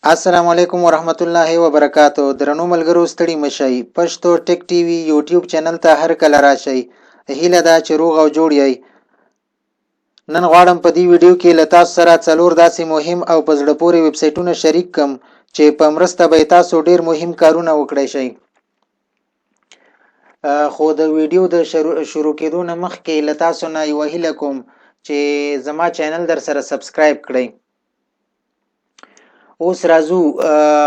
السلام علیکم ورحمت الله وبرکاتو. درنو ملګرو ستړي مشئ. پښتو ټیک ټي وي یوټیوب چینل ته هر کله راشئ. هیله ده چې روغ او جوړ یئ. نن غواړم په دې ویډیو کې له تاسو سره څلور داسې مهم او په زړه پورې ویب سایټونه شریک کړم چې په مرسته به تاسو ډیر مهم کارونه وکړئ شئ. خو د ویډیو د شروع کېدو نه مخکې له تاسو نه یوه هیله کوم چې زما چینل در سره سبسکرایب کړئ. اوس راځو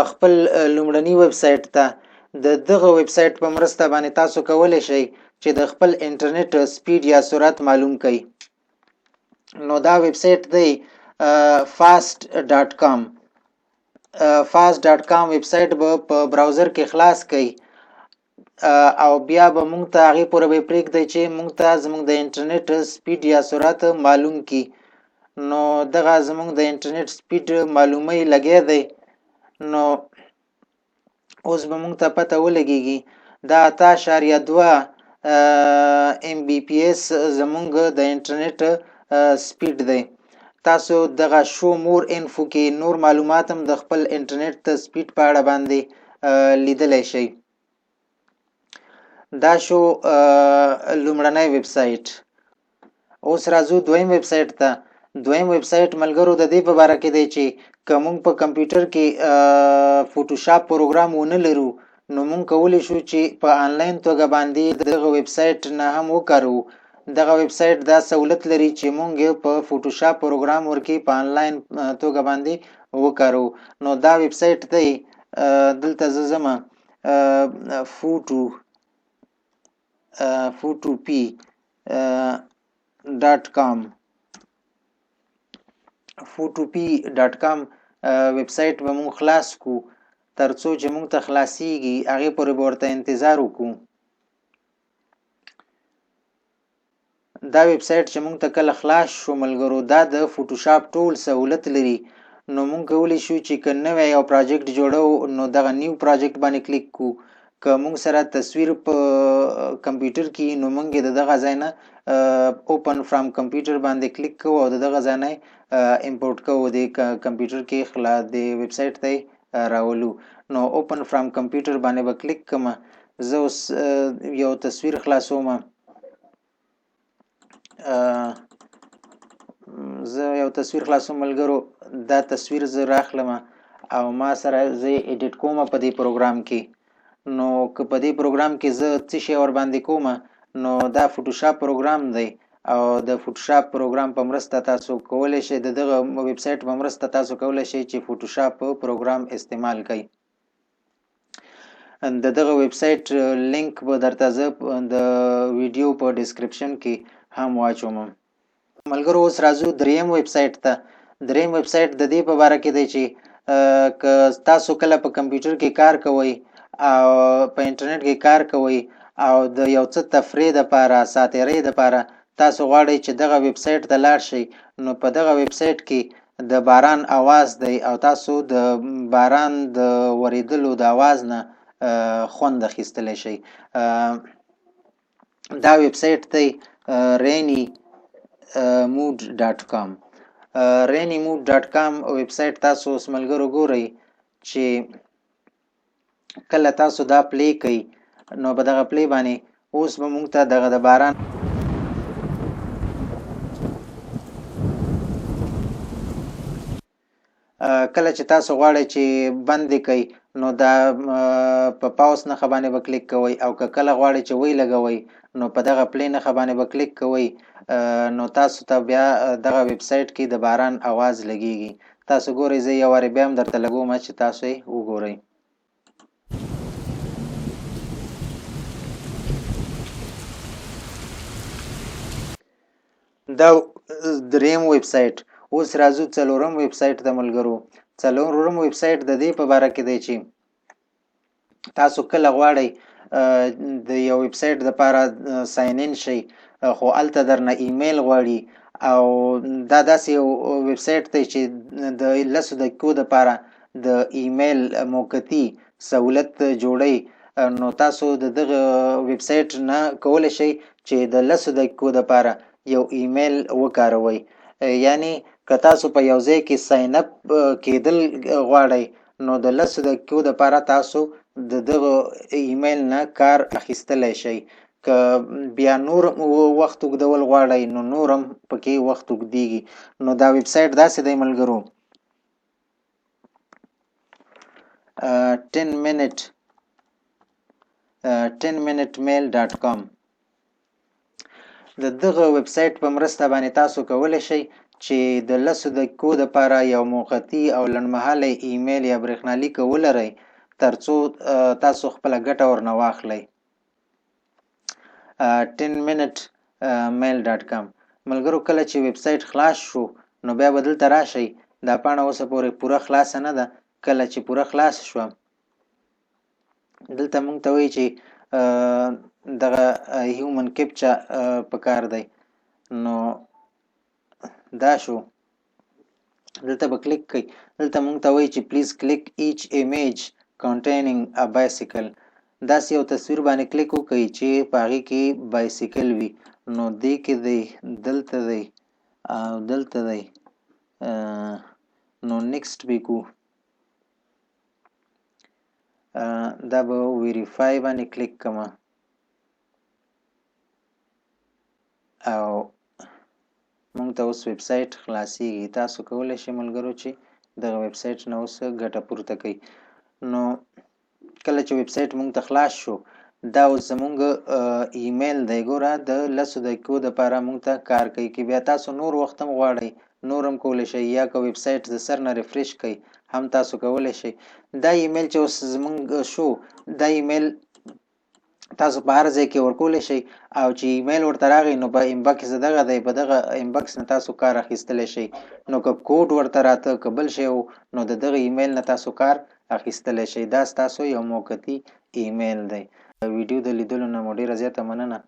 خپل لومړني ویب سایټ ته. د دغه ویب سایټ په مرسته باندې تاسو کولی شئ چې د خپل انټرنیټ سپیډ یا سرعت معلوم کړئ. نو دا ویب سایټ دی fast.com. fast.com ویب سایټ به په براوزر کې خلاص کړئ او بیا به مونږ ته هغې پورې به یې پرېږدئ چې مونږ ته زموږ د انټرنیټ سپیډ یا سرعت معلوم کړي. نو دغه زموږ د انټرنیټ سپیډ معلومۍ لګیا دی. نو اوس به مونږ ته پته ولګېږي دا 8.2 MBPS زموږ د انټرنیټ سپیډ دی. تاسو دغه شو مور انفو کې نور معلومات هم د خپل انټرنیټ د سپیډ په اړه باندې لیدلی شئ. دا شو لومړنی ویب سایټ. اوس راځو دویم ویب سایټ ته. دویم ویب سایټ ملګرو د دې په باره کې دی چې که مونږ په کمپیوټر کې فوټوشاپ پروګرام ونه لرو نو مونږ کولی شو چې په آنلاین توګه باندې دغه ویب سایټ نه هم وکاروو. دغه ویب سایټ دا سہولت لري چې مونږ په فوټوشاپ پروګرام ورکې په آنلاین توګه باندې وکاروو. نو دا ویب سایټ دی. دلته زه ځم photopea.com photopea.com ویب سایټ به مونږ خلاص کو. تر څو چې مونږ ته خلاصیږي هغې پورې به ورته انتظار وکړو. دا ویب سایټ چې مونږ ته کله خلاص شو ملګرو دا د فوټوشاپ ټول سہولت لري. نو مونږ کولی شو چې که نوی یو پراجیکټ جوړو نو دغه نیو پراجیکټ باندې کلیک کو. که مونږ سره تصویر په کمپیوټر کې نو مونږ یې د دغه ځای نه اوپن فرام کمپیوټر باندې کلیک کوو او د دغه ځای نه امپورټ کوو. د کمپیوټر کې د ویب سایټ ته راولو. نو اوپن فرام کمپیوټر باندې به کلیک کوم. زه اوس یو تصویر خلاصوم. ملګرو دا تصویر زه راخلم او ما سره زه ایډیټ کوم په دې پروګرام کې. نو که په دې پروګرام کې زه څه شی ور باندې کوم نو دا فوټوشاپ پروګرام دی او د فوټوشاپ پروګرام په مرسته تاسو کولی شئ د دغه ویب سایټ په مرسته تاسو کولی شئ چې فوټوشاپ پروګرام استعمال کړئ. د دغه ویب سایټ لینک به درته زه د ویډیو په ډسکرپشن کې هم واچوم. ملګرو اوس راځو دریم ویب سایټ ته. دریم ویب سایټ د دې په باره کې دی چې که تاسو کله په کمپیوټر کې کار کوئ او په انټرنیټ کې کار کوئ او د یو څه تفریح دپاره ساعتیرۍ دپاره تاسو غواړئ چې دغه ویب سایټ ته لاړ شئ نو په دغه ویب سایټ کې د باران اواز دی او تاسو د باران د ورېدلو د اواز نه خوند اخیستلی شئ. دا ویب سایټ دی rainymode.com. rainymode.com ویب سایټ تاسو اوس ملګرو ګورئ چې کله تاسو دا پلی کوئ نو په دغه پلی باندې اوس به مونږ ته دغه د باران کله چې تاسو غواړئ چې بند کړئ نو دا په پاوس نښه باندې به کلیک کوئ او که کله غواړئ چې وی لګوئ نو په دغه پلی نښه باندې به کلیک کوئ نو تاسو ته بیا دغه ویب سایټ کې د باران اواز لګیږي. تاسو ګورئ زه یو وارې بیا هم درته لګوم چې تاسو یې وګورئ. دا دریم ویب سایټ. اوس راځو څلورم ویب سایټ ته ملګرو. څلورم ویب سایټ د دې په باره کې دی چې تاسو کله غواړئ د یو ویب سایټ دپاره ساین ان شئ خو هلته درنه ایمیل غواړي او دا داسې یو ویب سایټ دی چې د 10 دقیقو دپاره د ایمیل موقتي سہولت جوړئ. نو تاسو د دغه ویب سایټ نه کولی شئ چې د 10 دقیقو دپاره یو ایمیل وکاروئ. یعنی که تاسو په یو ځای کې ساین اپ کېدل غواړئ نو د 10 دقیقو دپاره تاسو د دغه ایمیل نه کار اخیستلی شئ. که بیا نور وخت اوږدول غواړئ نو نور هم پکې وخت اوږدېږي. نو دا ویب سایټ داسې دی ملګرو 10minutemail.com. د دغه ویب سایټ په مرسته باندې تاسو کولی شئ چې د 10 دقیقو دپاره یو موقتي او لنډمهاله ایمیل یا برېښنالیک ولرئ تر څو تاسو خپله ګټه ورنه واخلئ. 10minutemail.com. ملګرو کله چې ویب سایټ خلاص شو نو بیا به دلته راشئ. دا پاڼه اوسه پورې پوره خلاصه نه ده. کله چې پوره خلاص شوه دلته موږ ته وایي چې دغه هیومن کیپچا پکار دی. نو دا شو دلته به کلیک کوئ. دلته موږ ته وایي چې پلیز کلیک ایچ ایمیج کنټینینګ ا بایسیکل. داسې یو تصویر باندې کلیک وکړئ چې په هغې کې بایسیکل وي. نو دې کې دی، دلته دی او دلته دی. نو نیکسټ به کوو. دا به ویریفای باندې کلیک کومه او موږ ته اوس ویب سایټ خلاصیږي. تاسو کولی شئ ملګرو چې دغه ویب سایټ نه اوس ګټه پورته کوئ. نو کله چې ویب سایټ موږ ته خلاص شو دا اوس زموږ ایمیل دی. ګوره د 10 دقیقو دپاره موږ ته کار کوي. که بیا تاسو نور وخت هم غواړئ نور هم کولی شئ، یا که ویب سایټ د سر نه ریفریش کوئ هم تاسو کولی شئ. دا ایمیل چې اوس زموږ شو دا ایمیل تاسو په هر ځای کې ورکولی شئ او چې ایمیل ورته راغی نو په انبکس دغه دی، په دغه انبکس نه تاسو کار اخیستلی شئ. نو که کوډ ورته راته که بل شی و نو د دغه ایمیل نه تاسو کار اخیستلی شئ. دا ستاسو یو موقتي ایمیل دی. ویډیو د لیدلو نه مو ډېره زیاته مننه.